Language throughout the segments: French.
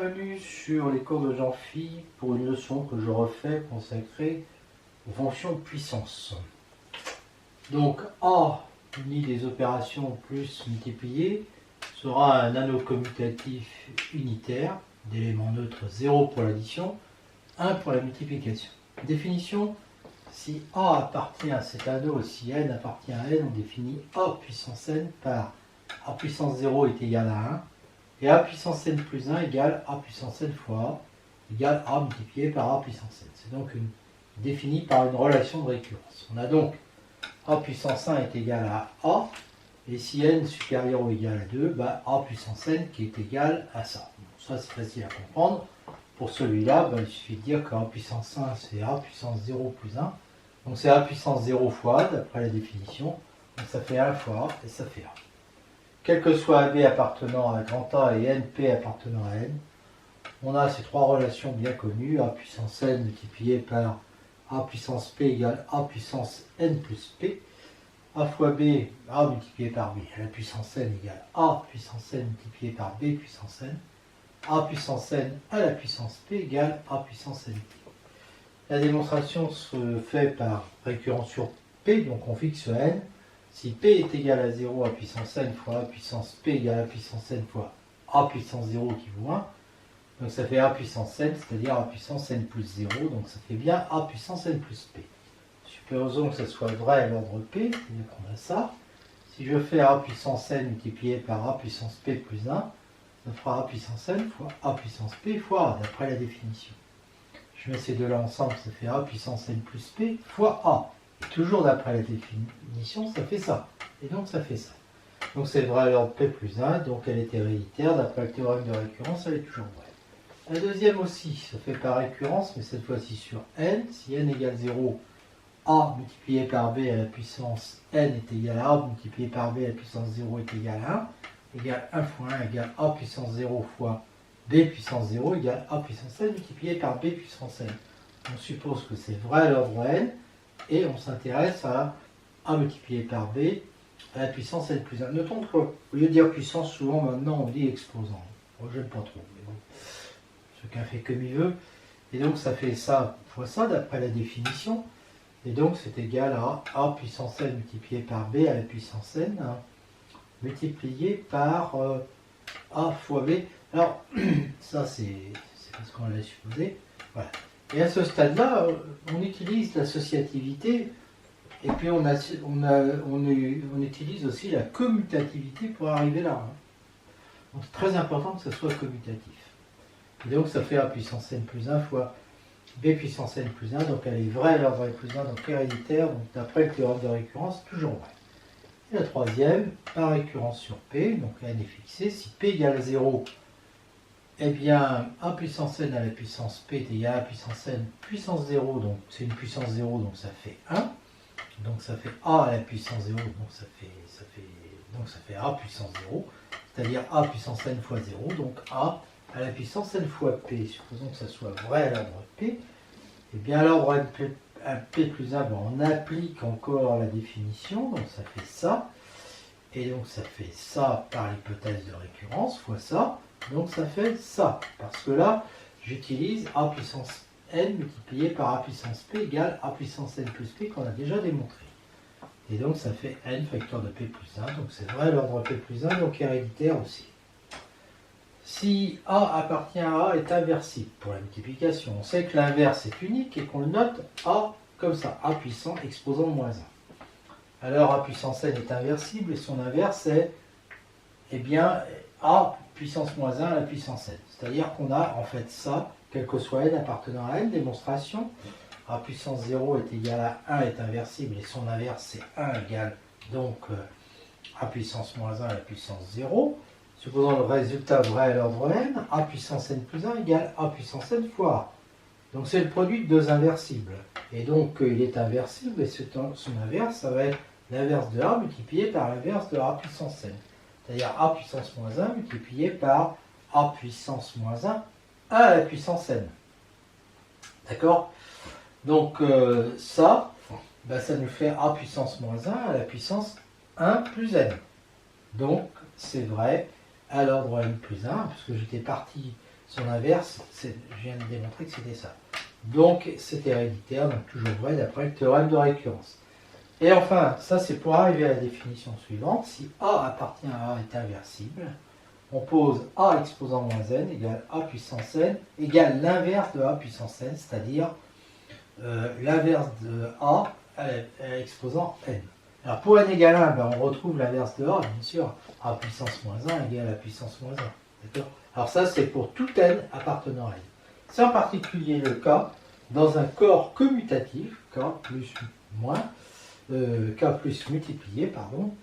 Bienvenue sur les cours de Jean-Phi pour une leçon que je refais consacrée aux fonctions de puissance. Donc A uni des opérations plus multipliées sera un anneau commutatif unitaire d'éléments neutres 0 pour l'addition, 1 pour la multiplication. Définition: si A appartient à cet anneau, si n appartient à n, on définit A puissance n par A puissance 0 est égal à 1, et A puissance n plus 1 égale A puissance n fois A, égale A multiplié par A puissance n. C'est donc défini par une relation de récurrence. On a donc A puissance 1 est égal à A, et si n supérieur ou égal à 2, A puissance n qui est égal à ça. Bon, ça c'est facile à comprendre. Pour celui-là, il suffit de dire que A puissance 1 c'est A puissance 0 plus 1. Donc c'est A puissance 0 fois A d'après la définition. Donc ça fait 1 fois A et ça fait A. Quel que soit AB appartenant à grand A et NP appartenant à N, on a ces trois relations bien connues, A puissance N multiplié par A puissance P égale A puissance N plus P, A fois B, A multiplié par B à la puissance N égale A puissance N multiplié par B puissance N, A puissance N à la puissance P égale A puissance NP. La démonstration se fait par récurrence sur P, donc on fixe N. Si P est égal à 0, A puissance N fois A puissance P égale A puissance N fois A puissance 0 qui vaut 1. Donc ça fait A puissance N, c'est-à-dire A puissance N plus 0. Donc ça fait bien A puissance N plus P. Supposons que ce soit vrai à l'ordre P, c'est-à-dire qu'on a ça. Si je fais A puissance N multiplié par A puissance P plus 1, ça fera A puissance N fois A puissance P fois A, d'après la définition. Je mets ces deux-là ensemble, ça fait A puissance N plus P fois A. Toujours d'après la définition, ça fait ça. Et donc ça fait ça. Donc c'est vrai à l'ordre P plus 1, donc elle est héréditaire. D'après le théorème de récurrence, elle est toujours vraie. La deuxième aussi, ça fait par récurrence, mais cette fois-ci sur n. Si n égale 0, A multiplié par B à la puissance n est égal à A multiplié par B à la puissance 0 est égal à 1, égale 1 fois 1 égale A puissance 0 fois B puissance 0 égale A puissance n multiplié par B puissance n. On suppose que c'est vrai à l'ordre n. Et on s'intéresse à A multiplié par B à la puissance n plus 1. Notons qu'au lieu de dire puissance, souvent maintenant on dit exposant. Moi j'aime pas trop, mais bon, chacun fait comme il veut. Et donc ça fait ça fois ça d'après la définition. Et donc c'est égal à A puissance n multiplié par B à la puissance n multiplié par A fois B. Alors ça c'est parce qu'on l'a supposé. Voilà. Et à ce stade-là, on utilise l'associativité et puis on utilise aussi la commutativité pour arriver là. Donc c'est très important que ce soit commutatif. Et donc ça fait A puissance n plus 1 fois B puissance n plus 1, donc elle est vraie à l'ordre n plus 1, donc héréditaire, donc d'après le théorème de récurrence, toujours vrai. Et la troisième, par récurrence sur P, donc n est fixée, si P égale 0, eh bien, A puissance n à la puissance P est égal à puissance n puissance 0, donc c'est une puissance 0, donc ça fait 1. Donc ça fait A à la puissance 0, donc ça fait A puissance 0, c'est-à-dire A puissance n fois 0, donc A à la puissance n fois P. Supposons que ça soit vrai à l'ordre P. Eh bien, à l'ordre P plus 1, on applique encore la définition, donc ça fait ça. Et donc ça fait ça par l'hypothèse de récurrence fois ça. Donc ça fait ça, parce que là, j'utilise A puissance n multiplié par A puissance P égale A puissance n plus P qu'on a déjà démontré. Et donc ça fait n facteur de P plus 1, donc c'est vrai l'ordre P plus 1, donc héréditaire aussi. Si A appartient à A est inversible pour la multiplication, on sait que l'inverse est unique et qu'on le note A comme ça, A puissant exposant moins 1. Alors A puissance n est inversible et son inverse est, eh bien, A puissance moins 1 à la puissance n. C'est-à-dire qu'on a en fait ça, quel que soit n appartenant à n, démonstration. A puissance 0 est égal à 1 est inversible et son inverse c'est 1 égale donc A puissance moins 1 à la puissance 0. Supposons le résultat vrai à l'ordre n, A puissance n plus 1 égale A puissance n fois A. Donc c'est le produit de deux inversibles. Et donc il est inversible et son inverse, ça va être l'inverse de A multiplié par l'inverse de A puissance n. C'est-à-dire A puissance moins 1 multiplié par A puissance moins 1 à la puissance n. D'accord? Donc ça nous fait A puissance moins 1 à la puissance 1 plus n. Donc c'est vrai à l'ordre n plus 1, puisque j'étais parti son inverse, je viens de démontrer que c'était ça. Donc c'est héréditaire, donc toujours vrai d'après le théorème de récurrence. Et enfin, ça c'est pour arriver à la définition suivante. Si A appartient à A est inversible, on pose A exposant moins n égale A puissance n égale l'inverse de A puissance n, c'est-à-dire l'inverse de A exposant n. Alors pour n égale 1, ben, on retrouve l'inverse de A, bien sûr, A puissance moins 1 égale A puissance moins 1. D'accord ? Alors ça c'est pour tout n appartenant à n. C'est en particulier le cas dans un corps commutatif, K plus moins, K plus multiplié, pardon.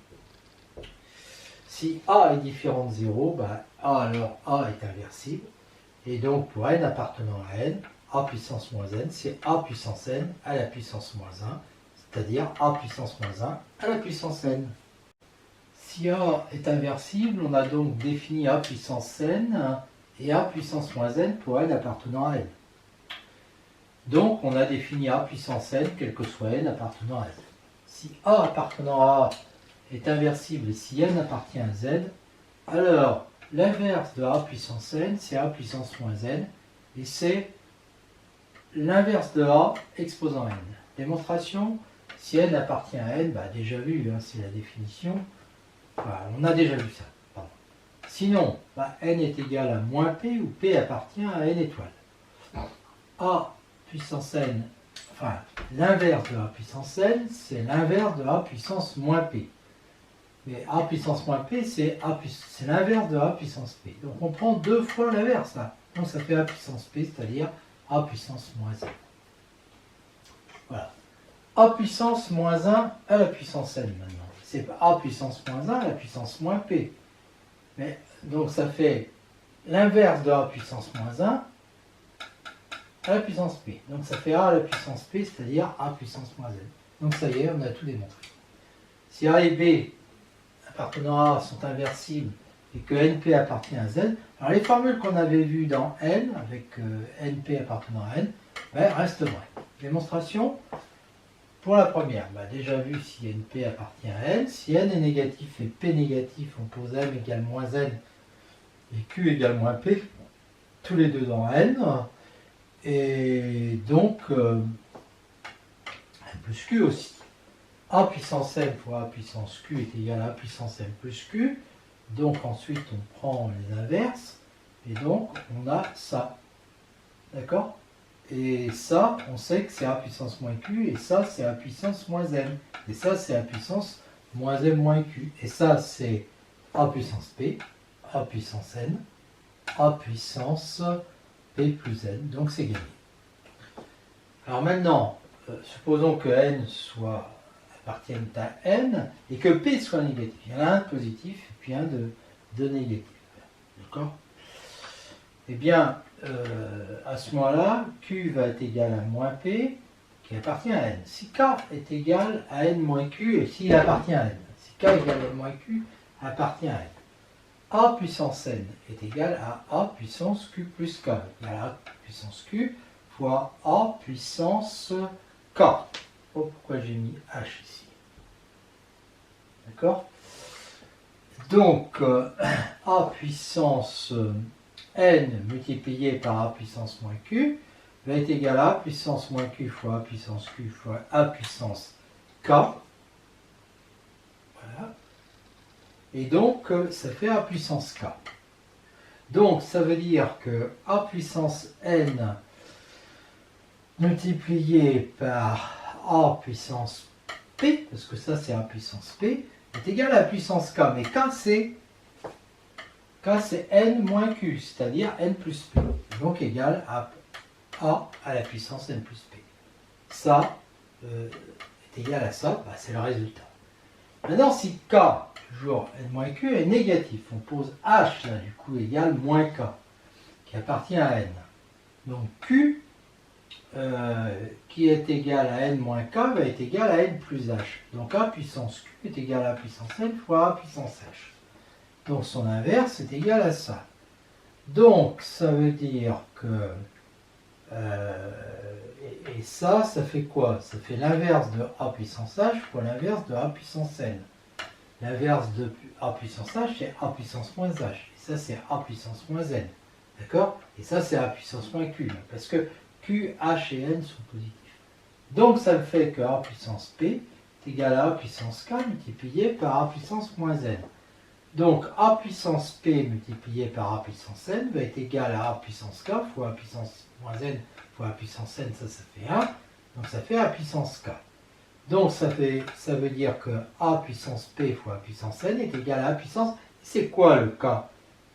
Si A est différent de 0, ben alors A est inversible. Et donc pour n appartenant à n, A puissance moins n, c'est A puissance n à la puissance moins 1, c'est-à-dire A puissance moins 1 à la puissance n. Si A est inversible, on a donc défini A puissance n et A puissance moins n pour n appartenant à n. Donc on a défini A puissance n, quel que soit n appartenant à n. Si A appartenant à A est inversible et si n appartient à z, alors l'inverse de A puissance n, c'est A puissance moins n, et c'est l'inverse de A exposant n. Démonstration, si n appartient à n, bah déjà vu, hein, c'est la définition, voilà, on a déjà vu ça. Pardon. Sinon, bah, n est égal à moins p, où p appartient à n étoiles. A puissance n, enfin, l'inverse de A puissance n, c'est l'inverse de A puissance moins p. Mais A puissance moins p, c'est l'inverse de A puissance p. Donc on prend deux fois l'inverse là. Donc ça fait A puissance p, c'est-à-dire A puissance moins 1. Voilà. A puissance moins 1 à la puissance n maintenant. C'est A puissance moins 1 à la puissance moins p. Mais, donc ça fait l'inverse de A puissance moins 1 à la puissance p. Donc ça fait A à la puissance p, c'est-à-dire A puissance moins n. Donc ça y est, on a tout démontré. Si A et B appartenant à A sont inversibles et que NP appartient à Z, alors les formules qu'on avait vues dans N, avec NP appartenant à N, ben, restent vraies. Démonstration pour la première, ben, déjà vu si NP appartient à N, si N est négatif et P négatif, on pose M égale moins N et Q égale moins P, tous les deux dans N, et donc N plus Q aussi. A puissance n fois A puissance q est égal à A puissance n plus q. Donc ensuite on prend les inverses et donc on a ça. D'accord? Et ça, on sait que c'est A puissance moins q et ça c'est A puissance moins n. Et ça c'est A puissance moins m moins q. Et ça c'est A puissance p, A puissance n, A puissance p plus n. Donc c'est gagné. Alors maintenant, supposons que n appartiennent à n et que p soit négatif. Il y en a un de positif et puis un de négatif. D'accord? Eh bien, à ce moment-là, q va être égal à moins p qui appartient à n. Si k est égal à n moins q et s'il appartient à n, si k égale à n moins q appartient à n, a puissance n est égal à a puissance q plus k, égal à a puissance q fois a puissance k. Oh, pourquoi j'ai mis h ici? D'accord? Donc, a puissance n multiplié par a puissance moins q va être égal à a puissance moins q fois a puissance q fois a puissance k. Voilà. Et donc, ça fait a puissance k. Donc, ça veut dire que a puissance n multiplié par a puissance p, parce que ça c'est a puissance p, est égal à la puissance k, mais k c'est n moins q, c'est-à-dire n plus p, donc égal à la puissance n plus p. Ça est égal à ça, bah, c'est le résultat. Maintenant si k, toujours n moins q, est négatif, on pose h là du coup égale moins k, qui appartient à n. Donc q qui est égal à n moins k va être égal à n plus h. Donc a puissance q est égal à a puissance n fois a puissance h. Donc son inverse est égal à ça. Donc ça veut dire que et ça fait quoi? Ça fait l'inverse de a puissance h fois l'inverse de a puissance n. L'inverse de a puissance h c'est a puissance moins h. Et ça c'est a puissance moins n. D'accord? Et ça, c'est A puissance moins Q, parce que Q, H et N sont positifs. Donc, ça me fait que A puissance P est égal à A puissance K multiplié par A puissance moins N. Donc, A puissance P multiplié par A puissance N va être égal à A puissance K fois A puissance moins N fois A puissance N, ça fait 1. Donc, ça fait A puissance K. Donc, ça veut dire que A puissance P fois A puissance N est égal à A puissance... C'est quoi le K?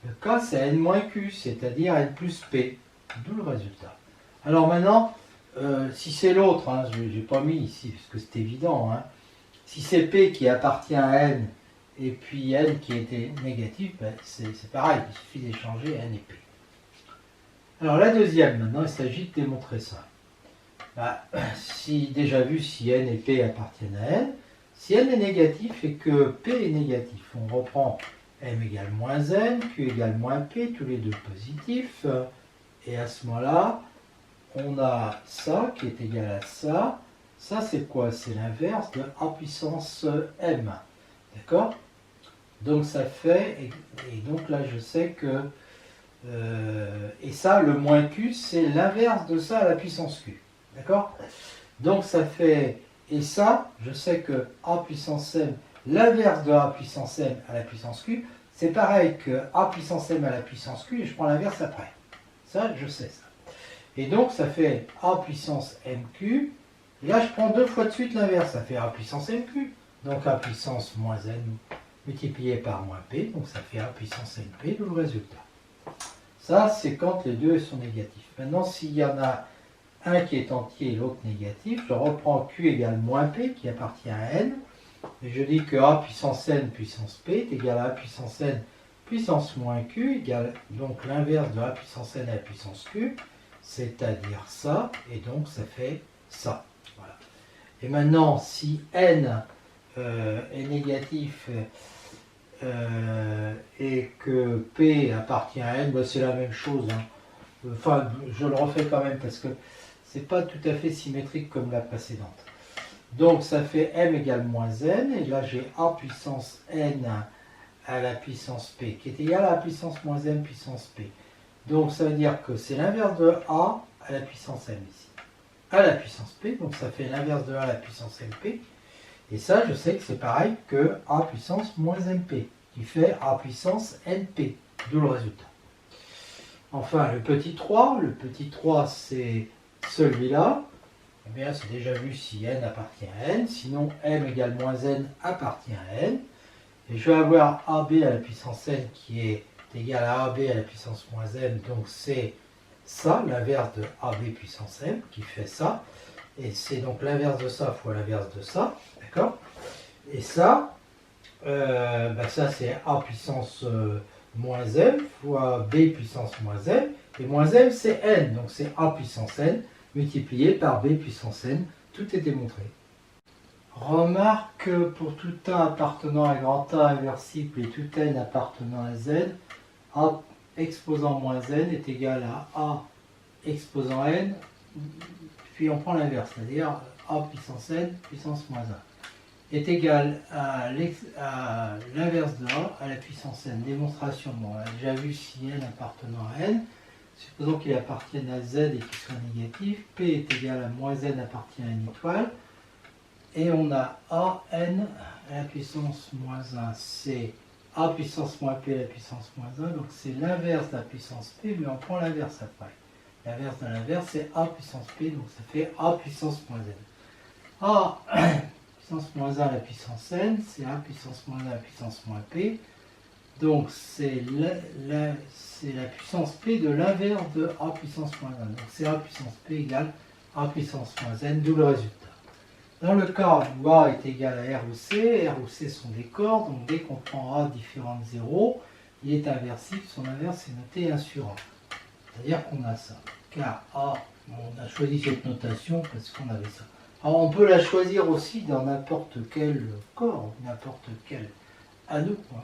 Le K, c'est N moins Q, c'est-à-dire N plus P. D'où le résultat. Alors maintenant, si c'est l'autre, hein, je n'ai pas mis ici, parce que c'est évident, hein, si c'est P qui appartient à N, et puis N qui était négatif, ben c'est pareil, il suffit d'échanger N et P. Alors la deuxième, maintenant, il s'agit de démontrer ça. Ben, si déjà vu si N et P appartiennent à N, si N est négatif et que P est négatif, on reprend M égale moins N, Q égale moins P, tous les deux positifs, et à ce moment-là, on a ça qui est égal à ça. Ça, c'est quoi? C'est l'inverse de A puissance M. D'accord? Donc, ça fait... Et donc, là, je sais que... et ça, le moins Q, c'est l'inverse de ça à la puissance Q. D'accord? Donc, ça fait... Et ça, je sais que A puissance M, l'inverse de A puissance M à la puissance Q, c'est pareil que A puissance M à la puissance Q, et je prends l'inverse après. Ça, je sais ça. Et donc, ça fait A puissance MQ. Et là, je prends deux fois de suite l'inverse. Ça fait A puissance MQ. Donc, A puissance moins N multiplié par moins P. Donc, ça fait A puissance MP, d'où le résultat. Ça, c'est quand les deux sont négatifs. Maintenant, s'il y en a un qui est entier et l'autre négatif, je reprends Q égale moins P, qui appartient à N. Et je dis que A puissance N puissance P est égal à A puissance N puissance moins Q, égale donc l'inverse de A puissance N à la puissance Q. C'est-à-dire ça, et donc ça fait ça. Voilà. Et maintenant, si N est négatif et que P appartient à N, ben c'est la même chose. Hein. Enfin, je le refais quand même parce que c'est pas tout à fait symétrique comme la précédente. Donc ça fait M égale moins N, et là j'ai A puissance N à la puissance P, qui est égal à A puissance moins M puissance P. Donc ça veut dire que c'est l'inverse de A à la puissance M ici. À la puissance P, donc ça fait l'inverse de A à la puissance MP. Et ça, je sais que c'est pareil que A puissance moins MP, qui fait A puissance NP, d'où le résultat. Enfin, le petit 3 c'est celui-là. Eh bien, c'est déjà vu si N appartient à N, sinon M égale moins N appartient à N. Et je vais avoir AB à la puissance N qui est égal à AB à la puissance moins M, donc c'est ça, l'inverse de AB puissance M, qui fait ça, et c'est donc l'inverse de ça fois l'inverse de ça, d'accord? Et ça, ça c'est A puissance moins M fois B puissance moins M, et moins M c'est N, donc c'est A puissance N multiplié par B puissance N, tout est démontré. Remarque que pour tout A appartenant à grand A inversible et tout N appartenant à Z, A exposant moins N est égal à A exposant N, puis on prend l'inverse, c'est-à-dire A puissance N puissance moins 1, est égal à l'inverse de A à la puissance N. Démonstration, bon, on a déjà vu si N appartenant à N, supposons qu'il appartienne à Z et qu'il soit négatif, P est égal à moins N appartient à une étoile, et on a A N à la puissance moins 1, c'est A puissance moins P à la puissance moins 1, donc c'est l'inverse de la puissance P, mais on prend l'inverse après. L'inverse de l'inverse, c'est A puissance P, donc ça fait A puissance moins N. A puissance moins 1 à la puissance N, c'est A puissance moins 1 à la puissance moins P, donc c'est la puissance P de l'inverse de A puissance moins 1. Donc c'est A puissance P égale A puissance moins N, d'où le résultat. Dans le cas où A est égal à R ou C sont des cordes, donc dès qu'on prend A différent de 0, il est inversible, son inverse est noté 1 sur A. C'est-à-dire qu'on a ça. Car A, on a choisi cette notation parce qu'on avait ça. Alors on peut la choisir aussi dans n'importe quel corps, n'importe quel anneau. Hein.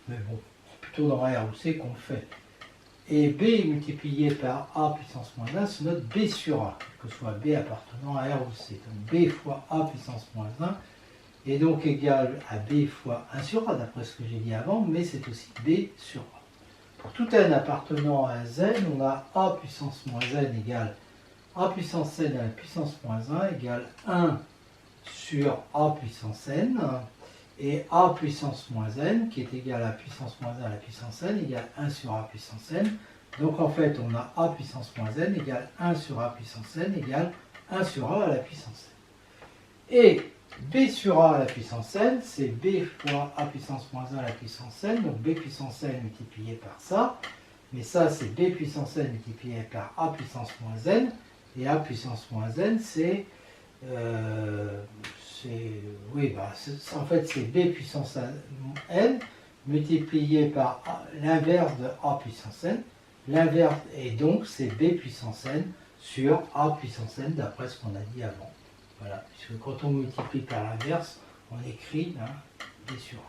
Mais bon, c'est plutôt dans R ou C qu'on le fait. Et B multiplié par A puissance moins 1 se note B sur A, que ce soit B appartenant à R ou C. Donc B fois A puissance moins 1 est donc égal à B fois 1 sur A, d'après ce que j'ai dit avant, mais c'est aussi B sur A. pour tout n appartenant à z, on a a puissance moins n égale a puissance n à la puissance moins 1 égale 1 sur a puissance n, et a puissance moins n qui est égal à puissance moins 1 à la puissance n égale 1 sur a puissance n. Donc en fait, on a a puissance moins n égale 1 sur a puissance n égale 1 sur a à la puissance n. Et b sur a à la puissance n, c'est b fois a puissance moins 1 à la puissance n, donc b puissance n multiplié par ça, mais ça c'est b puissance n multiplié par a puissance moins n, et a puissance moins n, en fait c'est b puissance n multiplié par l'inverse de a puissance n, l'inverse, et donc c'est b puissance n sur a puissance n d'après ce qu'on a dit avant. Voilà, puisque quand on multiplie par l'inverse, on écrit b sur a.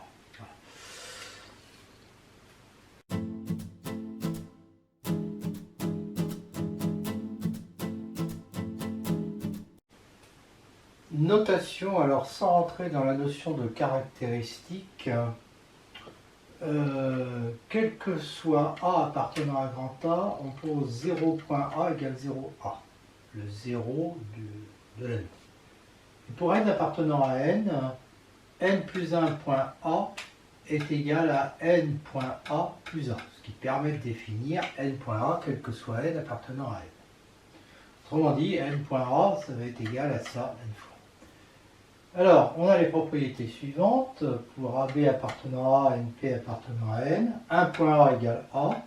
Notation, alors sans rentrer dans la notion de caractéristique, quel que soit A appartenant à grand A, on pose 0.A égale 0A, le 0 de la nuit. Et pour n appartenant à n, n plus 1 point A est égal à n point A plus 1, ce qui permet de définir n point A quel que soit n appartenant à n. Autrement dit, n point A, ça va être égal à ça n fois. Alors, on a les propriétés suivantes. Pour AB appartenant à A, NP appartenant à N, 1 point A égale A,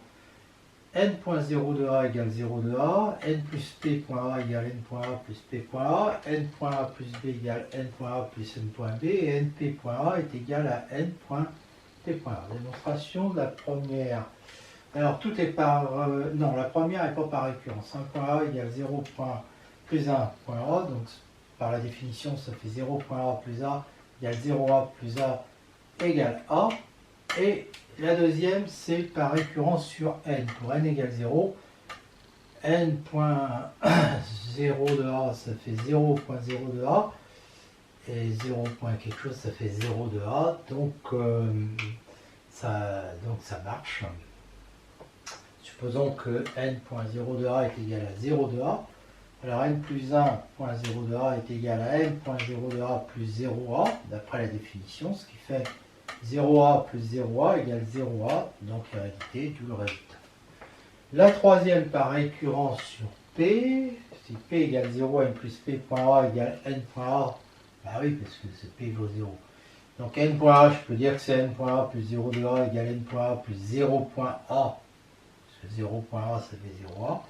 n.0 de A égale 0 de A, n plus P point A égale n point A plus P point A, n point A plus B égale n point A plus n point B, et nP point A est égal à n point P point A. Démonstration de la première. Alors, tout est par... non, la première n'est pas par récurrence. 1 point A égale 0 point plus 1 point A, donc par la définition, ça fait 0.A plus A égale 0A plus A égale A. Et la deuxième, c'est par récurrence sur n. Pour n égale 0, n.0 de A, ça fait 0.0 de A. Et 0. quelque chose, ça fait 0 de A. Donc ça marche. Supposons que n.0 de A est égal à 0 de A. Alors n plus 1.0 de A est égal à n.0 de A plus 0A, d'après la définition, ce qui fait 0A plus 0A égale 0A, donc hérédité, d'où le résultat. La troisième par récurrence sur P, si P égale 0, n plus P point A égale n point A, bah oui, parce que c'est P vaut 0. Donc n point A, je peux dire que c'est n point A plus 0 de A égale n point A plus 0 point A, parce que 0 point A, ça fait 0A.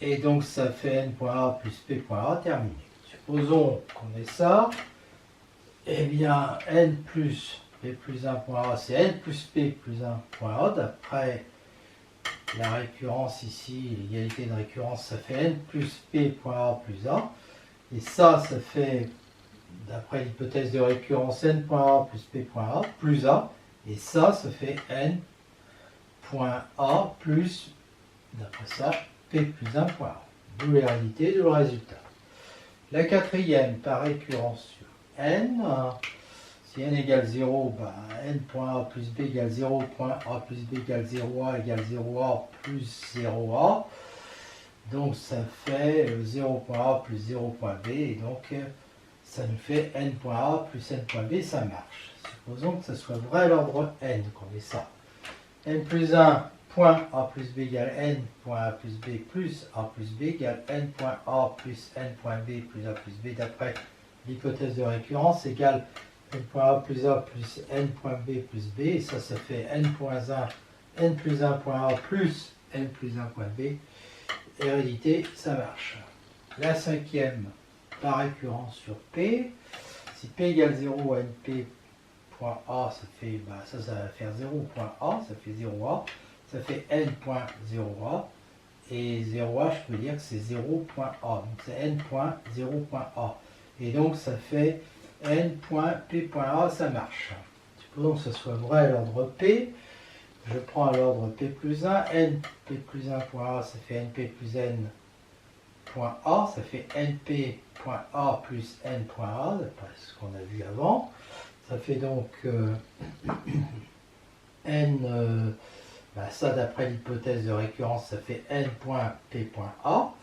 Et donc ça fait n point A plus P point A, terminé. Supposons qu'on ait ça. Eh bien, n plus P plus 1 point A, c'est n plus P plus 1 point A. D'après la récurrence ici, l'égalité de récurrence, ça fait n plus P point A plus A. Et ça fait, d'après l'hypothèse de récurrence, n point A plus P point A plus A. Et ça fait n point A plus, d'après ça, P plus 1 point A. D'où l'hérédité, d'où le résultat. La quatrième, par récurrence sur n, si n égale 0, ben, n point A plus B égale 0 point A plus B égale 0A égale 0A plus 0A. Donc ça fait 0 point A plus 0 point B, et donc ça nous fait n point A plus n point B, ça marche. Supposons que ça soit vrai à l'ordre n, qu'on ait ça. n plus 1 point A plus B égale n point A plus B plus A plus B égale n point A plus n point B plus A plus B, d'après l'hypothèse de récurrence, égale n point A plus A plus n point B plus B, et ça fait n plus 1 point A plus n plus 1 point B. Hérédité, ça marche. La cinquième, par récurrence sur P, si P égale 0, nP point A, ça fait, ça va faire 0 point A, ça fait 0A, ça fait n point 0A, et 0A, je peux dire que c'est 0 point A, donc c'est n point 0 point A, et donc ça fait n point P point A, ça marche. Supposons que ce soit vrai à l'ordre P, je prends à l'ordre P plus 1, nP plus 1 point A, ça fait nP plus n point A, ça fait nP point A plus n point A, d'après ce qu'on a vu avant. Ça fait donc n Ben, ça, d'après l'hypothèse de récurrence, ça fait n.p.a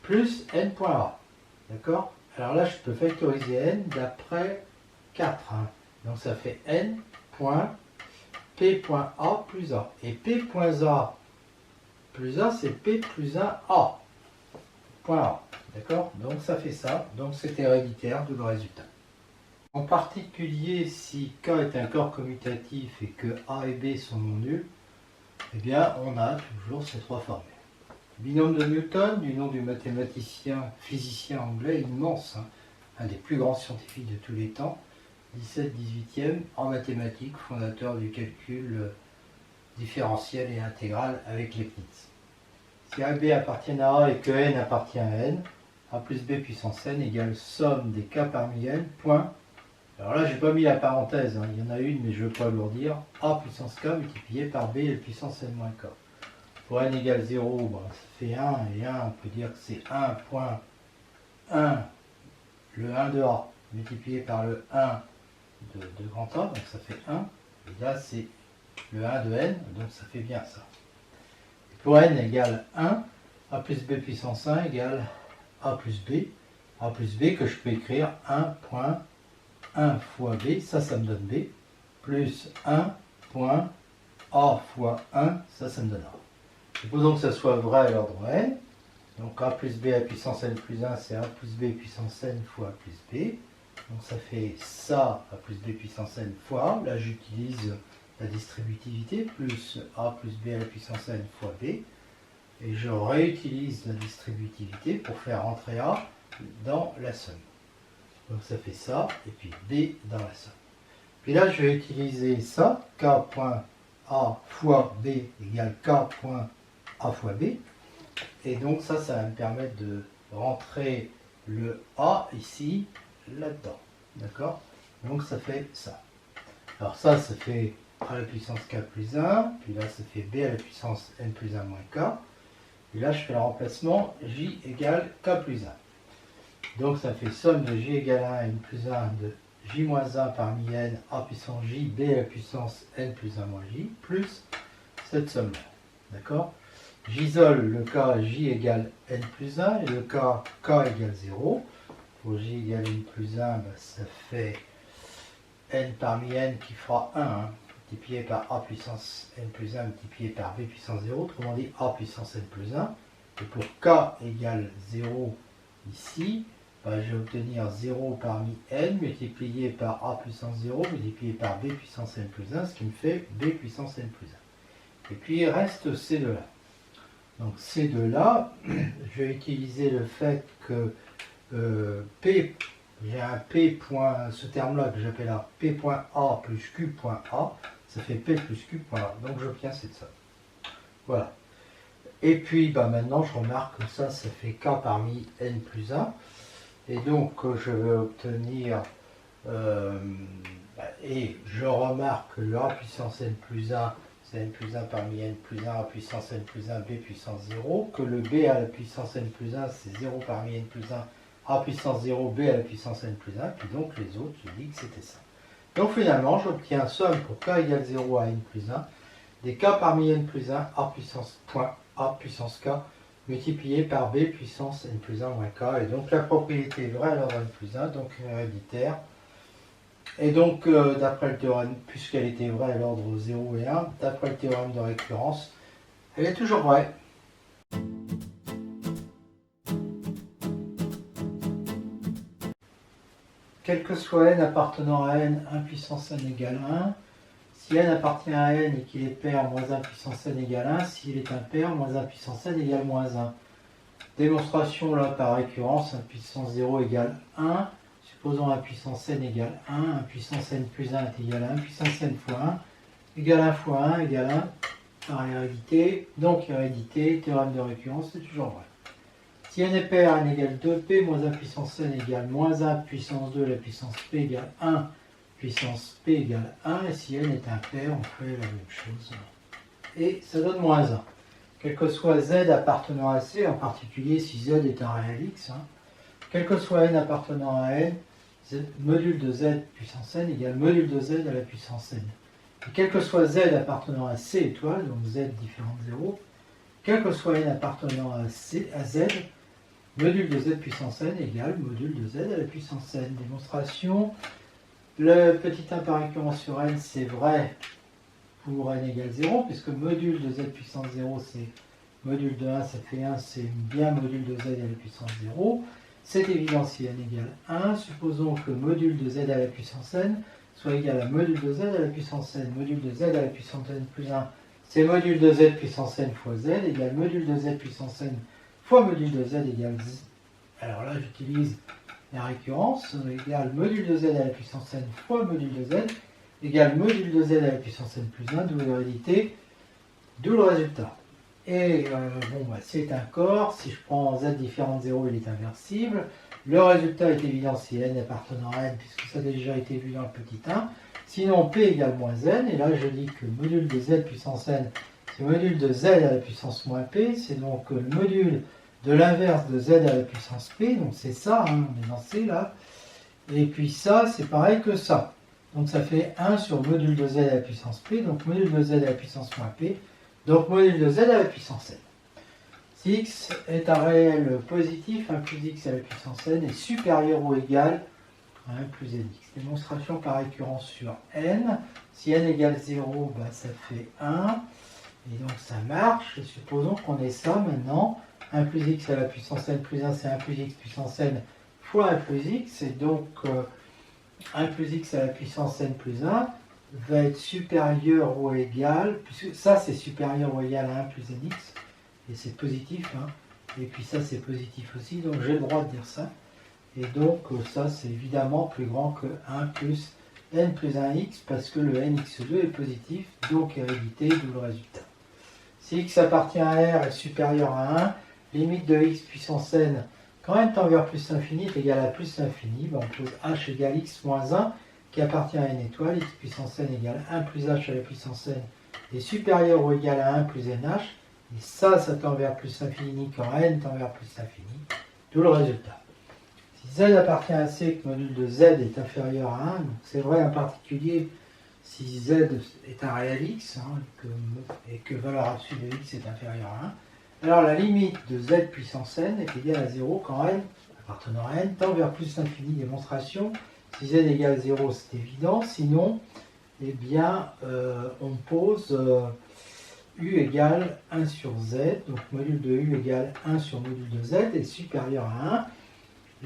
plus n.a. D'accord? Alors là, je peux factoriser n d'après 4. Hein. Donc ça fait n.p.a plus a. Et p.a plus a, c'est p plus 1a. Point A. D'accord? Donc ça fait ça. Donc c'est héréditaire de le résultat. En particulier, si K est un corps commutatif et que A et B sont non nuls, eh bien on a toujours ces trois formules. Binôme de Newton, du nom du mathématicien, physicien anglais immense, hein, un des plus grands scientifiques de tous les temps, 17-18e en mathématiques, fondateur du calcul différentiel et intégral avec Leibniz. Si A et B appartiennent à A et que n appartient à n, A plus B puissance n égale somme des k parmi n, point. Alors là, j'ai pas mis la parenthèse, hein, il y en a une, mais je ne veux pas alourdir. A puissance k multiplié par B et puissance n moins k. Pour n égale 0, bon, ça fait 1, et 1, on peut dire que c'est 1.1, le 1 de A, multiplié par le 1 de grand A, donc ça fait 1. Et là, c'est le 1 de n, donc ça fait bien ça. Et pour n égale 1, A plus B puissance 1 égale A plus B. A plus B que je peux écrire 1.1 fois B, ça me donne B, plus 1.A fois 1, ça me donne A. Supposons que ça soit vrai à l'ordre n. Donc A plus B à puissance n plus 1, c'est A plus B puissance n fois A plus B. Donc ça fait ça, A plus B puissance n fois A. Là j'utilise la distributivité, plus A plus B à la puissance n fois B. Et je réutilise la distributivité pour faire rentrer A dans la somme. Donc ça fait ça, et puis B dans la somme. Puis là je vais utiliser ça, K.A fois B égale K.A fois B. Et donc ça va me permettre de rentrer le A ici, là-dedans. D'accord? Donc ça fait ça. Alors ça fait A à la puissance K plus 1, puis là ça fait B à la puissance N plus 1 moins K. Et là je fais le remplacement J égale K plus 1. Donc ça fait somme de J égale 1 N plus 1 de J moins 1 parmi N A puissance J, B à la puissance N plus 1 moins J, plus cette somme-là. D'accord? J'isole le cas J égale N plus 1 et le cas K égale 0. Pour J égale N plus 1, ben, ça fait N parmi N qui fera 1, hein, multiplié par A puissance N plus 1 multiplié par B puissance 0, autrement dit A puissance N plus 1. Et pour K égale 0 ici, ben, je vais obtenir 0 parmi N multiplié par A puissance 0 multiplié par B puissance N plus 1, ce qui me fait B puissance N plus 1. Et puis il reste ces deux-là. Donc ces deux-là, je vais utiliser le fait que P, j'ai un P point, ce terme-là que j'appelle là, P.A plus Q.A, ça fait P plus Q.A, donc j'obtiens cette somme. Voilà. Et puis bah, maintenant je remarque que ça fait K parmi N plus 1, et donc je vais obtenir, et je remarque que le A puissance N plus 1, c'est N plus 1 parmi N plus 1 A puissance N plus 1 B puissance 0, que le B à la puissance N plus 1 c'est 0 parmi N plus 1 A puissance 0 B à la puissance N plus 1, puis donc les autres je dis que c'était ça. Donc finalement j'obtiens somme pour K égale 0 à N plus 1 des K parmi N plus 1 A puissance point A puissance K multiplié par B puissance N plus 1 moins K, et donc la propriété est vraie à l'ordre N plus 1, donc héréditaire. Et donc, d'après le théorème, puisqu'elle était vraie à l'ordre 0 et 1, d'après le théorème de récurrence, elle est toujours vraie. Quel que soit n appartenant à n, 1 puissance n égale 1. Si n appartient à n et qu'il est pair, moins 1 puissance n égale 1. S'il est impair, moins 1 puissance n égale moins 1. Démonstration là par récurrence, 1 puissance 0 égale 1. Supposons 1 puissance n égale 1, 1 puissance n plus 1 est égal à 1 puissance n fois 1, égale 1 fois 1 égale 1 par hérédité. Donc hérédité, théorème de récurrence, c'est toujours vrai. Si n est pair, n égale 2p, moins 1 puissance n égale moins 1 puissance 2, la puissance p égale 1 puissance p égale 1. Et si n est impair, on fait la même chose. Et ça donne moins 1. Quel que soit z appartenant à c, en particulier si z est un réel x, hein, quel que soit n appartenant à n, module de z puissance n égale module de z à la puissance n. Et quel que soit z appartenant à c étoile, donc z différent de 0, quel que soit n appartenant à z, module de z puissance n égale module de z à la puissance n. Démonstration, le petit 1 par récurrence sur n, c'est vrai pour n égale 0, puisque module de z puissance 0, c'est module de 1, ça fait 1, c'est bien module de z à la puissance 0. C'est évident si n égale 1. Supposons que module de z à la puissance n soit égal à module de z à la puissance n. Module de z à la puissance n plus 1, c'est module de z puissance n fois z égale module de z puissance n fois module de z égale z. Alors là, j'utilise la récurrence, égale module de z à la puissance n fois module de z égale module de z à la puissance n plus 1, d'où l'hérédité, d'où le résultat. Et bon, bah, c'est un corps, si je prends z différent de 0, il est inversible. Le résultat est évident si n appartenant à n, puisque ça a déjà été vu dans le petit 1. Sinon, p égale moins n, et là je dis que module de z puissance n, c'est module de z à la puissance moins p, c'est donc le module de l'inverse de z à la puissance p, donc c'est ça, hein, on est dans C là. Et puis ça, c'est pareil que ça. Donc ça fait 1 sur module de z à la puissance p, donc module de z à la puissance moins p, donc module de z à la puissance n. Si x est un réel positif, 1 plus x à la puissance n est supérieur ou égal à 1 plus nx. Démonstration par récurrence sur n. Si n égale 0, bah, ça fait 1. Et donc ça marche. Et supposons qu'on ait ça maintenant. 1 plus x à la puissance n plus 1, c'est 1 plus x puissance n fois 1 plus x. Et donc 1 plus x à la puissance n plus 1 va être supérieur ou égal, puisque ça c'est supérieur ou égal à 1 plus nx. Et c'est positif, hein. Et puis ça c'est positif aussi, donc j'ai le droit de dire ça. Et donc ça c'est évidemment plus grand que 1 plus n plus 1x, parce que le nx2 est positif, donc hérédité, d'où le résultat. Si x appartient à R est supérieur à 1, limite de x puissance n, quand n tend vers plus l'infini est égal à plus l'infini, ben on pose h égale x moins 1, qui appartient à n étoile, x puissance n égale 1 plus h à la puissance n, est supérieur ou égal à 1 plus nh, et ça tend vers plus l'infini quand n tend vers plus l'infini, d'où le résultat. Si z appartient à c, que module de z est inférieur à 1, donc c'est vrai en particulier si z est un réel x, hein, et que valeur absolue de x est inférieure à 1, alors la limite de z puissance n est égale à 0 quand n, appartenant à n, tend vers plus l'infini. Démonstration, si z égale 0, c'est évident, sinon, eh bien, on pose u égale 1 sur z, donc module de u égale 1 sur module de z est supérieur à 1.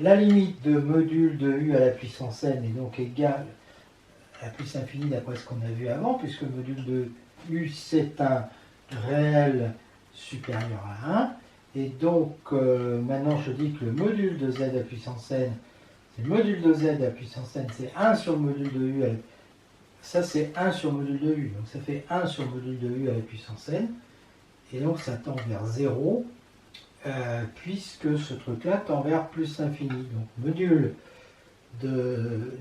La limite de module de u à la puissance n est donc égale à plus infini d'après ce qu'on a vu avant, puisque le module de u c'est un réel supérieur à 1. Et donc maintenant je dis que le module de z à puissance n, c'est le module de z à puissance n, c'est 1 sur le module de u à la puissance n. Ça c'est 1 sur module de u, donc ça fait 1 sur module de u à la puissance n, et donc ça tend vers 0, puisque ce truc-là tend vers plus l'infini.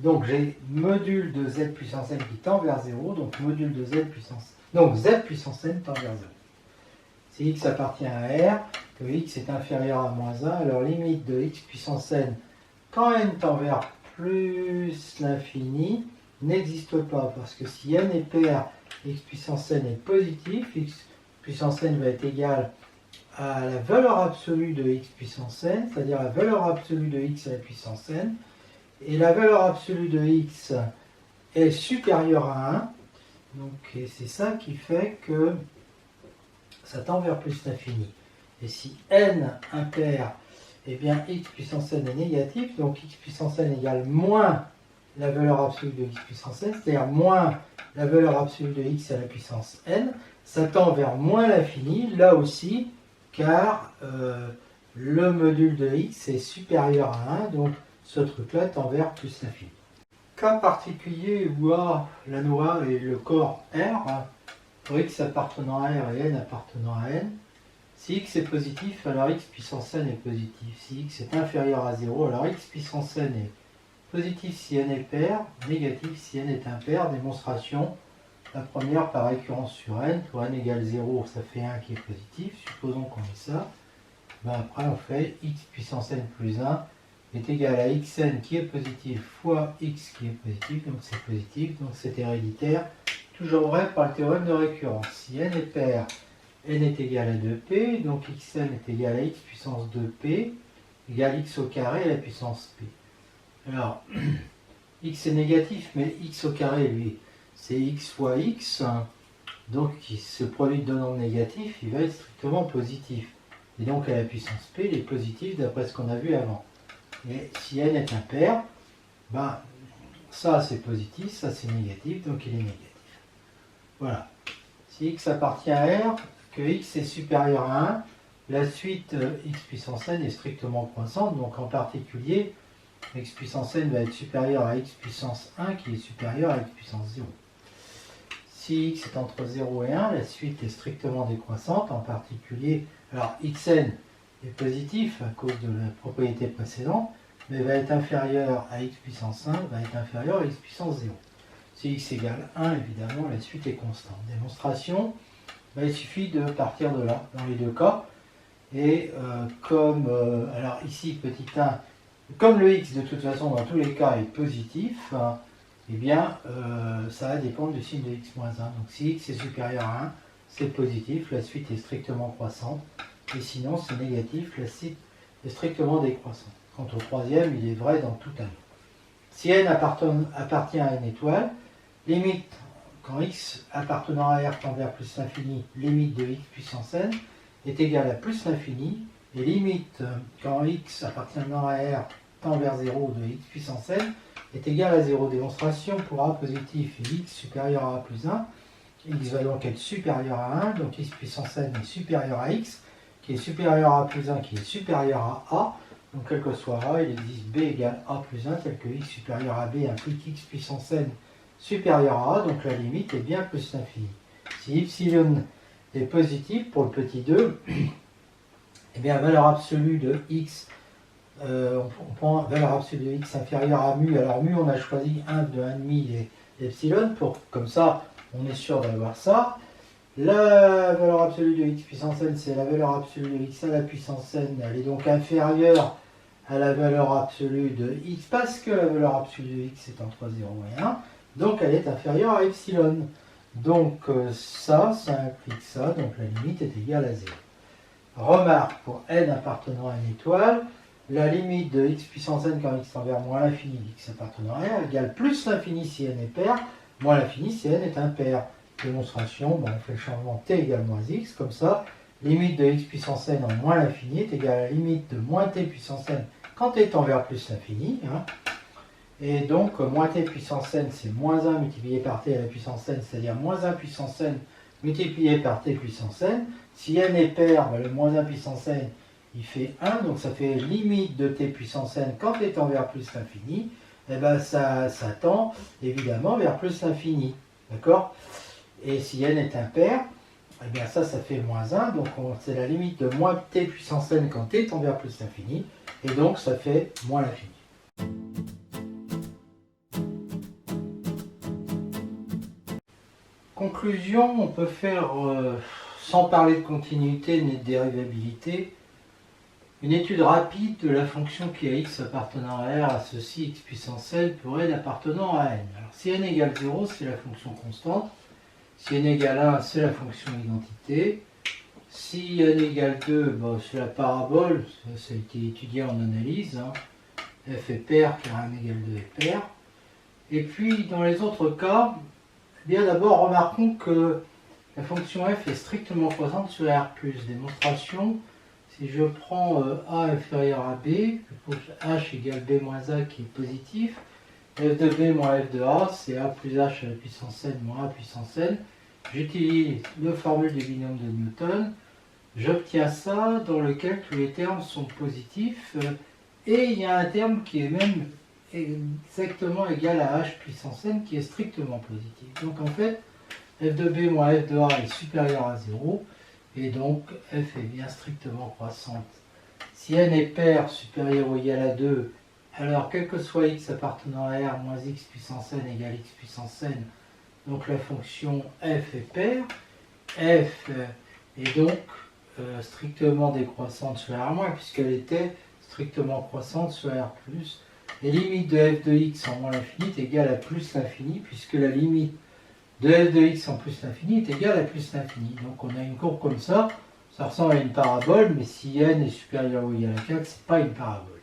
Donc j'ai module de z puissance n qui tend vers 0, donc module de z puissance, donc z puissance n tend vers 0. Si x appartient à R, que x est inférieur à moins 1, alors limite de x puissance n quand n tend vers plus l'infini n'existe pas, parce que si n est pair, x puissance n est positif, x puissance n va être égal à la valeur absolue de x puissance n, c'est-à-dire la valeur absolue de x à la puissance n, et la valeur absolue de x est supérieure à 1, donc c'est ça qui fait que ça tend vers plus l'infini. Et si n impair, eh bien x puissance n est négatif, donc x puissance n égale moins la valeur absolue de x puissance n, c'est-à-dire moins la valeur absolue de x à la puissance n, ça tend vers moins l'infini, là aussi, car le module de x est supérieur à 1, donc ce truc-là tend vers plus l'infini. Cas particulier où A, la noix et le corps R, pour x appartenant à R et n appartenant à n, si x est positif, alors x puissance n est positif. Si x est inférieur à 0, alors x puissance n est positif si n est pair, négatif si n est impair. Démonstration, la première par récurrence sur n, pour n égale 0, ça fait 1 qui est positif, supposons qu'on ait ça. Ben après on fait x puissance n plus 1 est égal à xn qui est positif fois x qui est positif, donc c'est positif, donc c'est héréditaire, toujours vrai par le théorème de récurrence. Si n est pair, n est égal à 2p, donc xn est égal à x puissance 2p, égale x au carré à la puissance p. Alors, x est négatif, mais x au carré, lui, c'est x fois x, donc ce produit de deux nombres négatifs, il va être strictement positif. Et donc à la puissance p, il est positif d'après ce qu'on a vu avant. Et si n est impair, ben, ça c'est positif, ça c'est négatif, donc il est négatif. Voilà. Si x appartient à R, que x est supérieur à 1, la suite x puissance n est strictement croissante, donc en particulier, x puissance n va être supérieur à x puissance 1 qui est supérieur à x puissance 0. Si x est entre 0 et 1, la suite est strictement décroissante, en particulier, alors xn est positif à cause de la propriété précédente, mais va être inférieur à x puissance 1, va être inférieur à x puissance 0. Si x égale 1, évidemment, la suite est constante. Démonstration, il suffit de partir de là, dans les deux cas. Et alors ici, petit 1, comme le x, de toute façon, dans tous les cas, est positif, eh bien, ça va dépendre du signe de x-1. Donc si x est supérieur à 1, c'est positif, la suite est strictement croissante. Et sinon, c'est négatif, la suite est strictement décroissante. Quant au troisième, il est vrai dans tout n. Si n appartient à une étoile, limite, quand x appartenant à R tend vers plus l'infini, limite de x puissance n est égale à plus l'infini, et limite, quand x appartenant à R tend vers 0 de x puissance n est égal à 0. Démonstration pour a positif et x supérieur à a plus 1. X va donc être supérieur à 1, donc x puissance n est supérieur à x, qui est supérieur à a plus 1, qui est supérieur à a. Donc quel que soit a, il existe b égale a plus 1, tel que x supérieur à b implique x puissance n supérieur à a, donc la limite est bien plus l'infini. Si epsilon est positif pour le petit 2, eh bien valeur absolue de x, on prend valeur absolue de x inférieure à mu. Alors mu, on a choisi 1 de 1,5 et epsilon, comme ça on est sûr d'avoir ça. La valeur absolue de x puissance n, c'est la valeur absolue de x à la puissance n, elle est donc inférieure à la valeur absolue de x, parce que la valeur absolue de x est entre 0 et 1, donc elle est inférieure à epsilon. Donc ça implique ça, donc la limite est égale à 0. Remarque, pour n appartenant à une étoile, la limite de x puissance n quand x tend vers moins l'infini x appartenant à R égale plus l'infini si n est pair, moins l'infini si n est impair. Démonstration, on fait le changement t égale moins x, comme ça, limite de x puissance n en moins l'infini est égale à la limite de moins t puissance n quand t tend vers plus l'infini. Et donc, moins t puissance n, c'est moins 1 multiplié par t à la puissance n, c'est-à-dire moins 1 puissance n multiplié par t puissance n. Si n est pair, le moins 1 puissance n, il fait 1, donc ça fait limite de t puissance n quand t tend vers plus l'infini. Et bien ça tend évidemment vers plus l'infini. D'accord? Et si n est impair, eh bien ça fait moins 1, donc c'est la limite de moins t puissance n quand t tend vers plus l'infini, et donc ça fait moins l'infini. Conclusion, on peut faire, sans parler de continuité ni de dérivabilité, une étude rapide de la fonction qui a x appartenant à R associe x puissance n pour n appartenant à n. Alors si n égale 0, c'est la fonction constante. Si n égale 1, c'est la fonction identité. Si n égale 2, c'est la parabole, ça a été étudié en analyse. F est pair car n égale 2 est pair. Et puis dans les autres cas, eh bien d'abord remarquons que la fonction f est strictement croissante sur R+. Démonstration, si je prends a inférieur à b, je pose h égale b moins a qui est positif, f de b moins f de a, c'est a plus h à la puissance n moins a puissance n. J'utilise la formule du binôme de Newton. J'obtiens ça dans lequel tous les termes sont positifs. Et il y a un terme qui est même exactement égal à h puissance n qui est strictement positif. Donc en fait, f de b moins f de a est supérieur à 0. Et donc f est bien strictement croissante. Si n est pair supérieur ou égal à 2, alors quel que soit x appartenant à R, moins x puissance n égale x puissance n, donc la fonction f est paire. F est donc strictement décroissante sur R-, puisqu'elle était strictement croissante sur R+. Et limite de f de x en moins l'infini est égale à plus l'infini, puisque la limite de f de x en plus l'infini est égal à plus l'infini. Donc on a une courbe comme ça ressemble à une parabole, mais si n est supérieur ou égal à 4, ce n'est pas une parabole.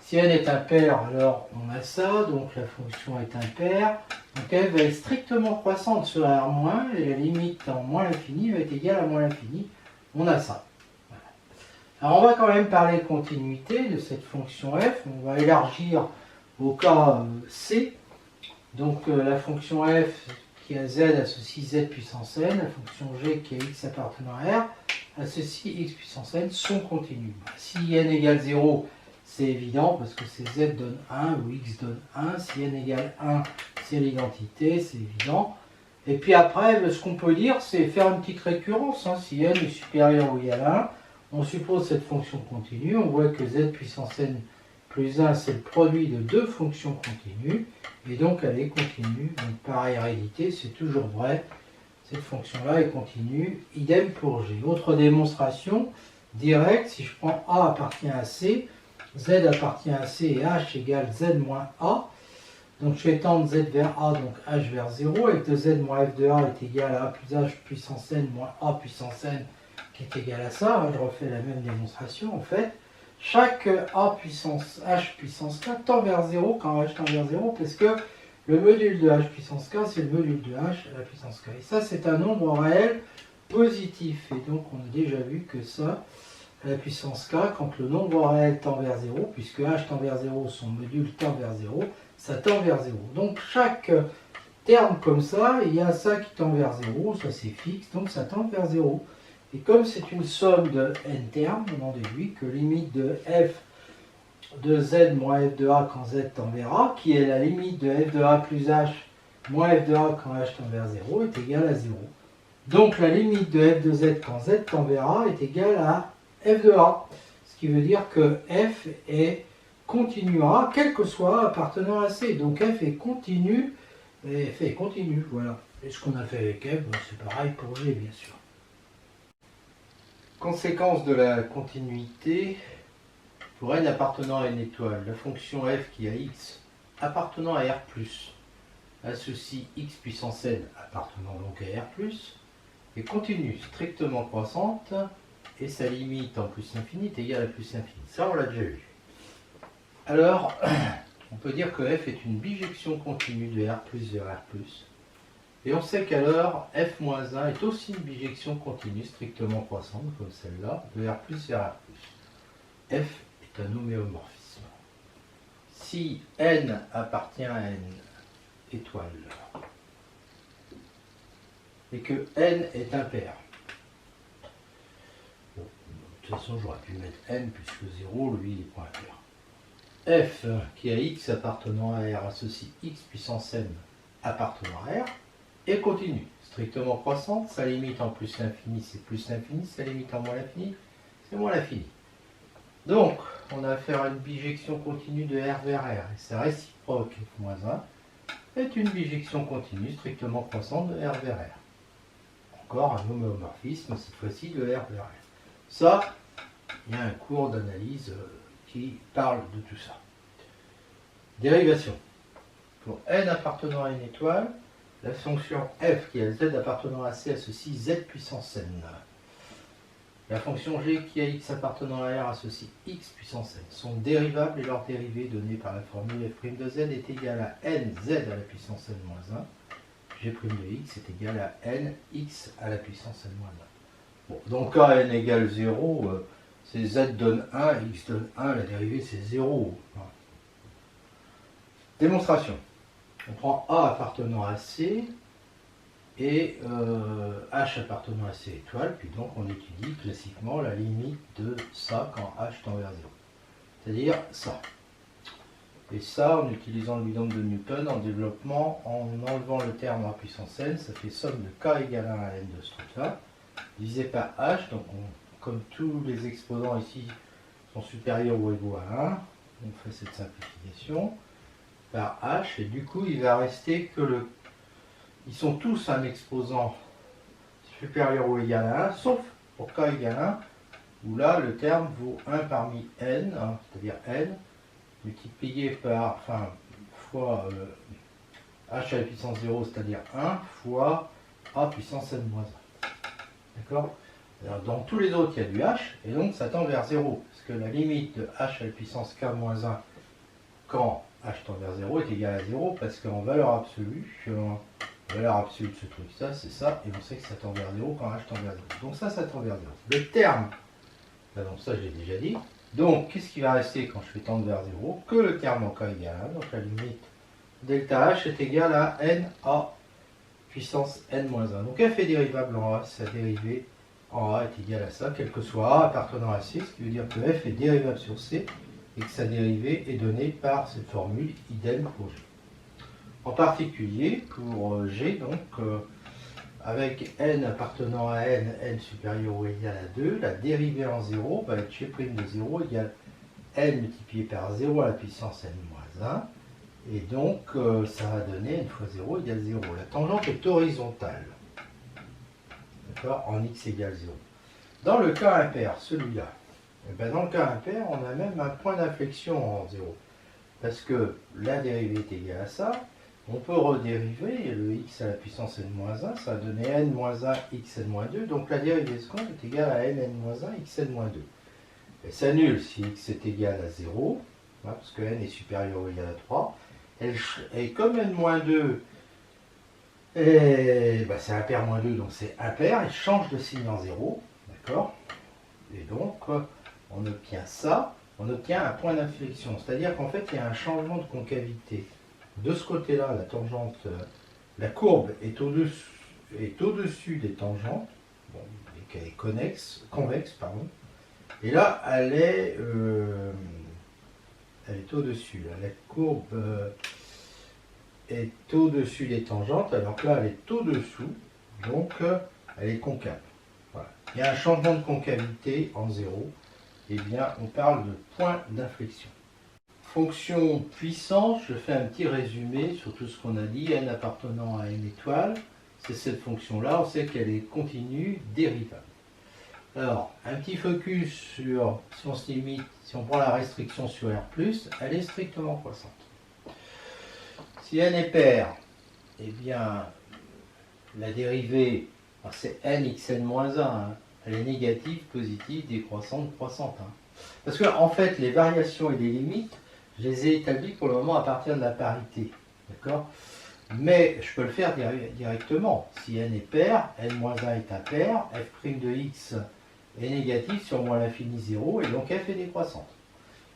Si n est impair, alors on a ça, donc la fonction est impaire. Donc f va être strictement croissante sur R-, et la limite en moins l'infini va être égale à moins l'infini. On a ça. Voilà. Alors on va quand même parler de continuité de cette fonction f. On va élargir au cas C. Donc la fonction f qui a z associe z puissance n, la fonction g qui a x appartenant à R associe x puissance n sont continues. Si n égale 0, c'est évident parce que c'est z donne 1 ou x donne 1. Si n égale 1, c'est l'identité, c'est évident. Et puis après, ce qu'on peut dire, c'est faire une petite récurrence. Si n est supérieur ou égal à 1, on suppose cette fonction continue. On voit que z puissance n plus 1, c'est le produit de deux fonctions continues. Et donc, elle est continue. Donc, par hérédité, c'est toujours vrai. Cette fonction-là est continue. Idem pour g. Autre démonstration directe, si je prends a appartient à c, z appartient à c et h égale z moins a. Donc je vais étendre z vers a, donc h vers 0, avec de z moins f de a est égal à a plus h puissance n moins a puissance n qui est égal à ça. Je refais la même démonstration en fait. Chaque a puissance h puissance k tend vers 0 quand h tend vers 0 parce que le module de h puissance k c'est le module de h à la puissance k. Et ça c'est un nombre réel positif. Et donc on a déjà vu que ça, à la puissance k, quand le nombre réel tend vers 0, puisque h tend vers 0, son module tend vers 0, ça tend vers 0. Donc chaque terme comme ça, il y a ça qui tend vers 0, ça c'est fixe, donc ça tend vers 0. Et comme c'est une somme de n termes, on en déduit que limite de f de z moins f de a quand z tend vers a, qui est la limite de f de a plus h moins f de a quand h tend vers 0, est égale à 0. Donc la limite de f de z quand z tend vers a est égale à f de a. Ce qui veut dire que f est continu à A, quel que soit appartenant à C. Donc f est continu, et f est continu, voilà. Et ce qu'on a fait avec f, c'est pareil pour g, bien sûr. Conséquence de la continuité, pour n appartenant à une étoile, la fonction f qui a x appartenant à R+, associe x puissance n appartenant donc à R+, est continue, strictement croissante, et sa limite en plus l'infini est égale à plus l'infini. Ça, on l'a déjà vu. Alors, on peut dire que f est une bijection continue de R+ vers R+. Et on sait qu'alors, f-1 est aussi une bijection continue strictement croissante, comme celle-là, de R+ vers R+. F est un homéomorphisme. Si n appartient à n étoile, et que n est impair, bon, de toute façon, j'aurais pu mettre n puisque 0, lui, il est pas impair. F qui a x appartenant à R associe x puissance n appartenant à R est continue, strictement croissante. Sa limite en plus l'infini, c'est plus l'infini. Sa limite en moins l'infini, c'est moins l'infini. Donc, on a affaire à une bijection continue de R vers R. Et sa réciproque f-1 est une bijection continue strictement croissante de R vers R. Encore un homéomorphisme, cette fois-ci de R vers R. Ça, il y a un cours d'analyse qui parle de tout ça. Dérivation. Pour n appartenant à une étoile, la fonction f qui a z appartenant à c associe z puissance n. La fonction g qui a x appartenant à R associe x puissance n. Sont dérivables et leur dérivée donnée par la formule f' de z est égale à n z à la puissance n moins 1. G' de x est égal à n x à la puissance n moins 1. Bon, donc quand n égale 0, c'est z donne 1, x donne 1, la dérivée c'est 0. Voilà. Démonstration. On prend A appartenant à C et H appartenant à C étoile, puis donc on étudie classiquement la limite de ça quand H tend vers 0. C'est-à-dire ça. Et ça, en utilisant le bidon de Newton en développement, en enlevant le terme A puissance n, ça fait somme de k égale 1 à n de ce truc-là, divisé par H, donc comme tous les exposants ici sont supérieurs ou égaux à 1, on fait cette simplification, par H, et du coup il va rester que le... Ils sont tous un exposant supérieur ou égal à 1, sauf pour k égale 1, où là le terme vaut 1 parmi n, c'est-à-dire n, multiplié par, enfin, fois h à la puissance 0, c'est-à-dire 1 fois a puissance n-1. D'accord? Dans tous les autres, il y a du h, et donc ça tend vers 0, parce que la limite de h à la puissance k-1 quand h tend vers 0 est égale à 0, parce qu'en valeur absolue de ce truc, ça, c'est ça, et on sait que ça tend vers 0 quand h tend vers 0. Donc ça tend vers 0. Le terme, donc ça je l'ai déjà dit, donc qu'est-ce qui va rester quand je fais tendre vers 0? Que le terme en k égale 1, donc la limite delta h est égale à n a puissance n-1. Donc f est dérivable en a, sa dérivée en a est égale à ça, quel que soit a appartenant à c, ce qui veut dire que f est dérivable sur c, et que sa dérivée est donnée par cette formule, idem pour g. En particulier, pour g, donc, avec n appartenant à n supérieur ou égal à 2, la dérivée en 0 va être g' de 0 égale n multiplié par 0 à la puissance n-1, et donc ça va donner n fois 0 égale 0. La tangente est horizontale, d'accord, en x égale 0. Dans le cas impair, celui-là, dans le cas impair, on a même un point d'inflexion en 0, parce que la dérivée est égale à ça. On peut redériver, le x à la puissance n-1, ça va donner n-1 x n-2, donc la dérivée seconde est égale à n-1 x n-2. Elle s'annule si x est égal à 0, parce que n est supérieur ou égal à 3. Et comme n-2, c'est impair moins 2, donc c'est impair, elle change de signe en 0, d'accord? Et donc, on obtient ça, on obtient un point d'inflexion, c'est-à-dire qu'en fait, il y a un changement de concavité. De ce côté-là, la tangente, la courbe est au-dessus des tangentes, bon, et qu'elle est convexe, pardon. Et là, elle est au-dessus. La courbe est au-dessus des tangentes, alors que là, elle est au-dessous, donc elle est concave. Voilà. Il y a un changement de concavité en 0, et bien, on parle de point d'inflexion. Fonction puissance, je fais un petit résumé sur tout ce qu'on a dit, n appartenant à n étoile, c'est cette fonction-là, on sait qu'elle est continue, dérivable. Alors, un petit focus sur, si on se limite, si on prend la restriction sur R+, elle est strictement croissante. Si n est pair, eh bien, la dérivée, c'est n xn-1, hein, elle est négative, positive, décroissante, croissante. Hein. Parce que, en fait, les variations et les limites, je les ai établies pour le moment à partir de la parité. D'accord? Mais je peux le faire directement. Si n est pair, n-1 est impair, f' de x est négatif sur moins l'infini 0, et donc f est décroissante.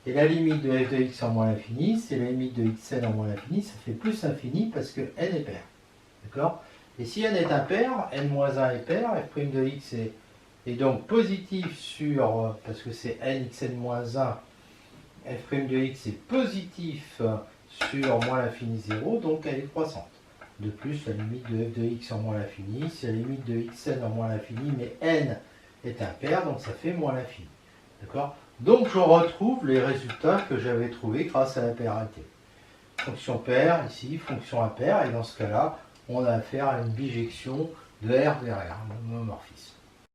Et la limite de f de x en moins l'infini, c'est la limite de xn en moins l'infini, ça fait plus infini parce que n est pair. D'accord? Et si n est impair, n-1 est pair, f' de x est donc positif sur, parce que c'est n xn-1, f' de x est positif sur moins l'infini 0, donc elle est croissante. De plus, la limite de f de x en moins l'infini, c'est la limite de xn en moins l'infini, mais n est impair, donc ça fait moins l'infini. D'accord? Donc je retrouve les résultats que j'avais trouvés grâce à la pairité. Fonction paire, ici, fonction impaire, et dans ce cas-là, on a affaire à une bijection de R vers R, un homomorphisme.